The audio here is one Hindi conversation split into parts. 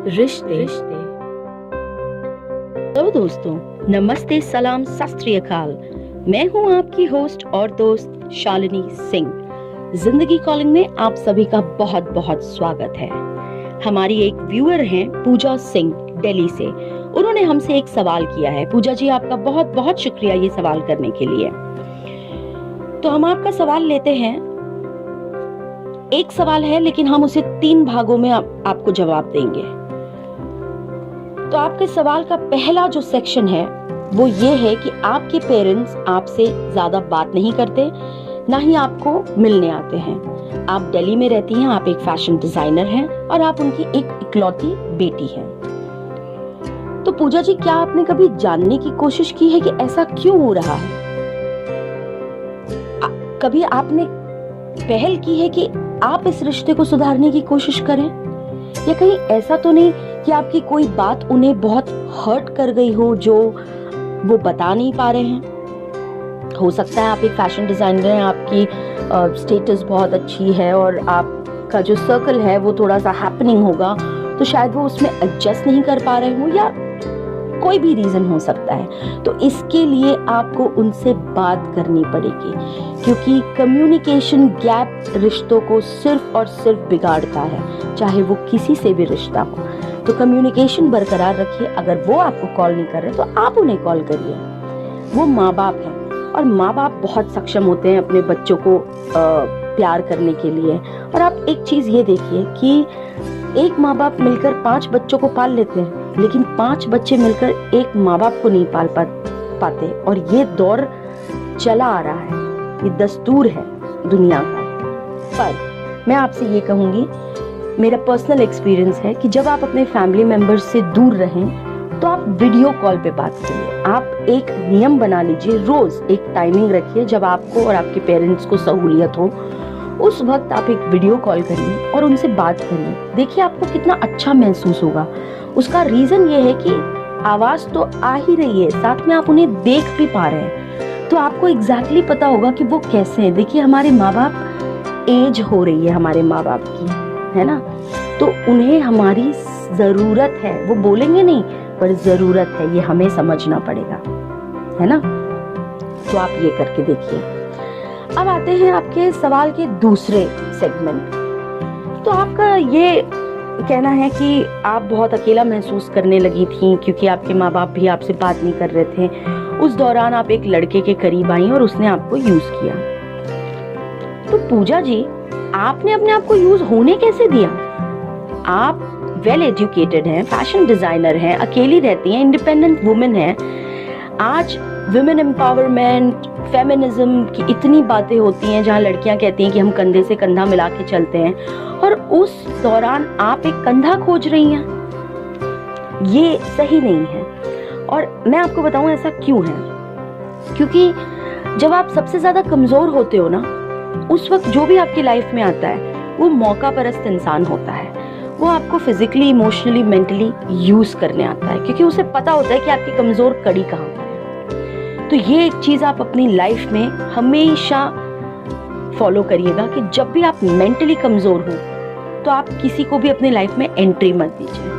रिश्ते। तो दोस्तों, नमस्ते, सलाम, सत श्री अकाल। मैं हूं आपकी होस्ट और दोस्त शालिनी सिंह। जिंदगी कॉलिंग में आप सभी का बहुत बहुत स्वागत है। हमारी एक व्यूअर हैं पूजा सिंह, दिल्ली से। उन्होंने हमसे एक सवाल किया है। पूजा जी, आपका बहुत बहुत शुक्रिया ये सवाल करने के लिए। तो हम आपका सवाल लेते हैं। एक सवाल है, लेकिन हम उसे 3 भागों में आपको जवाब देंगे। तो आपके सवाल का पहला जो सेक्शन है वो ये है कि आपके पेरेंट्स आपसे ज्यादा बात नहीं करते, ना ही आपको मिलने आते हैं। आप दिल्ली में रहती हैं, आप एक फैशन डिजाइनर हैं और आप उनकी एक इकलौती बेटी हैं। तो पूजा जी, क्या आपने कभी जानने की कोशिश की है कि ऐसा क्यों हो रहा है? कभी आपने पहल की है कि आप इस रिश्ते को सुधारने की कोशिश करें? या कहीं ऐसा तो नहीं कि आपकी कोई बात उन्हें बहुत हर्ट कर गई हो जो वो बता नहीं पा रहे हैं? हो सकता है आप एक फैशन डिजाइनर हैं, आपकी स्टेटस बहुत अच्छी है और आपका जो सर्कल है वो थोड़ा सा हैपनिंग होगा, तो शायद वो उसमें एडजस्ट नहीं कर पा रहे हो, या कोई भी रीजन हो सकता है। तो इसके लिए आपको उनसे बात करनी पड़ेगी, क्योंकि कम्युनिकेशन गैप रिश्तों को सिर्फ और सिर्फ बिगाड़ता है, चाहे वो किसी से भी रिश्ता हो। तो कम्युनिकेशन बरकरार रखिए। अगर वो आपको कॉल नहीं कर रहे तो आप उन्हें कॉल करिए। वो माँ बाप हैं और माँ बाप बहुत सक्षम होते हैं अपने बच्चों को प्यार करने के लिए। और आप एक चीज ये देखिए कि एक माँ बाप मिलकर 5 बच्चों को पाल लेते हैं, लेकिन 5 बच्चे मिलकर एक माँ बाप को नहीं पाल पाते। और ये दौर चला आ रहा है, ये दस्तूर है दुनिया का। पर मैं आपसे ये कहूंगी, मेरा पर्सनल एक्सपीरियंस है कि जब आप अपने फैमिली मेंबर्स से दूर रहें तो आप वीडियो कॉल पे बात करिए। आप एक नियम बना लीजिए, रोज एक टाइमिंग रखिए जब आपको और आपके पेरेंट्स को सहूलियत हो, उस वक्त आप एक वीडियो कॉल करिए और उनसे बात करिए। देखिए आपको कितना अच्छा महसूस होगा। उसका रीजन ये है कि आवाज तो आ ही रही है, साथ में आप उन्हें देख भी पा रहे हैं, तो आपको एग्जैक्टली पता होगा कि वो कैसे हैं। देखिए हमारे माँ बाप, एज हो रही है हमारे माँ बाप की, है ना, तो उन्हें हमारी जरूरत है। वो बोलेंगे नहीं, पर जरूरत है, ये हमें समझना पड़ेगा, है ना। तो आप ये करके देखिए। अब आते हैं आपके सवाल के दूसरे सेगमेंट। तो आपका ये कहना है कि आप बहुत अकेला महसूस करने लगी थी क्योंकि आपके माँ बाप भी आपसे बात नहीं कर रहे थे। उस दौरान आप एक लड़के के करीब आई और उसने आपको यूज किया। तो पूजा जी, आपने अपने आप को यूज होने कैसे दिया? आप वेल एजुकेटेड हैं, फैशन डिजाइनर हैं, अकेली रहती हैं, इंडिपेंडेंट वुमेन हैं। आज वुमेन एम्पावरमेंट, फेमिनिज्म की इतनी बातें होती हैं जहां लड़कियां कहती हैं कि हम कंधे से कंधा मिला के चलते हैं, और उस दौरान आप एक कंधा खोज रही हैं। ये सही नहीं है। और मैं आपको बताऊं ऐसा क्यों है। क्योंकि जब आप सबसे ज्यादा कमजोर होते हो ना, उस वक्त जो भी आपकी लाइफ में आता है वो मौका परस्त इंसान होता है। वो आपको फिजिकली, इमोशनली, मेंटली यूज करने आता है, क्योंकि उसे पता होता है कि आपकी कमजोर कड़ी कहाँ पर है। तो ये एक चीज आप अपनी लाइफ में हमेशा फॉलो करिएगा कि जब भी आप मेंटली कमजोर हो तो आप किसी को भी अपनी लाइफ में एंट्री मत दीजिए।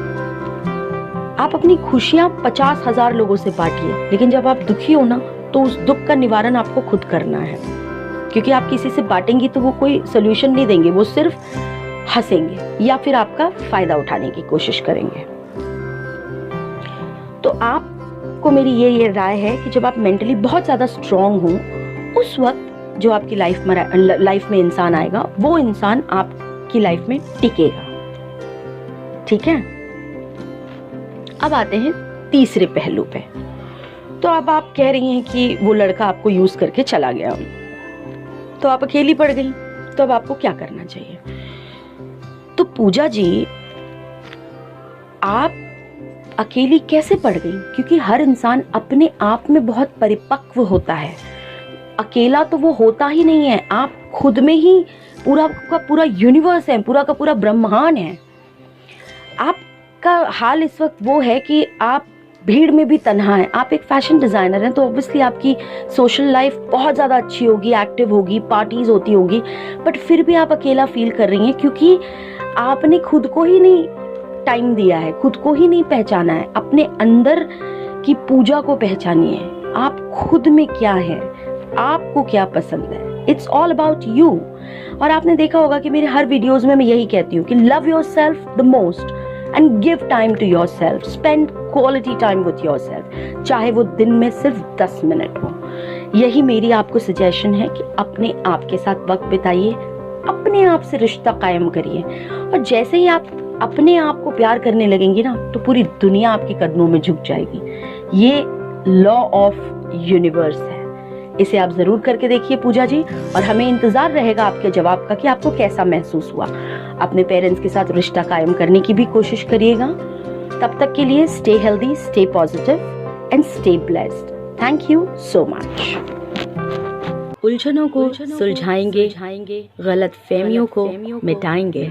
आप अपनी खुशियां 50,000 लोगों से बांटिए, लेकिन जब आप दुखी हो ना, तो उस दुख का निवारण आपको खुद करना है। क्योंकि आप किसी से बांटेंगी तो वो कोई सोल्यूशन नहीं देंगे, वो सिर्फ हंसेंगे या फिर आपका फायदा उठाने की कोशिश करेंगे। तो आपको मेरी ये राय है कि जब आप मेंटली बहुत ज्यादा स्ट्रांग हो, उस वक्त जो आपकी लाइफ में इंसान आएगा, वो इंसान आपकी लाइफ में टिकेगा। ठीक है। अब आते हैं तीसरे पहलू पे। तो अब आप कह रही हैं कि वो लड़का आपको यूज करके चला गया, तो आप अकेली पड़ गई, तो अब आपको क्या करना चाहिए? तो पूजा जी, आप अकेली कैसे पड़ गई? क्योंकि हर इंसान अपने आप में बहुत परिपक्व होता है। अकेला तो वो होता ही नहीं है। आप खुद में ही पूरा का पूरा यूनिवर्स है, पूरा का पूरा ब्रह्मांड है। आपका हाल इस वक्त वो है कि आप भीड़ में भी तन्हा है। आप एक फैशन डिजाइनर हैं, तो ऑब्वियसली आपकी सोशल लाइफ बहुत ज्यादा अच्छी होगी, एक्टिव होगी, पार्टीज होती होगी, बट फिर भी आप अकेला फील कर रही हैं क्योंकि आपने खुद को ही नहीं टाइम दिया है, खुद को ही नहीं पहचाना है, अपने अंदर की पूजा को पहचानिए। आप खुद में क्या है, आपको क्या पसंद है, इट्स ऑल अबाउट यू। और आपने देखा होगा कि मेरे हर वीडियोस में मैं यही कहती हूँ कि love yourself the most and give time to yourself, spend quality time with yourself, चाहे वो दिन में सिर्फ 10 मिनट हो। यही मेरी आपको सजेशन है कि अपने आप के साथ वक्त बिताइए, अपने आप से रिश्ता कायम करिए। और जैसे ही आप अपने आप को प्यार करने लगेंगे ना, तो पूरी दुनिया आपके कदमों में झुक जाएगी। ये लॉ ऑफ यूनिवर्स है, इसे आप जरूर करके देखिए पूजा जी, और हमें इंतजार रहेगा आपके जवाब का कि आपको कैसा महसूस हुआ। अपने पेरेंट्स के साथ रिश्ता कायम करने की भी कोशिश करिएगा। तब तक के लिए stay healthy, stay positive and stay blessed. Thank you so much. उलझनों को सुलझाएंगे, गलत फहमियों को मिटाएंगे।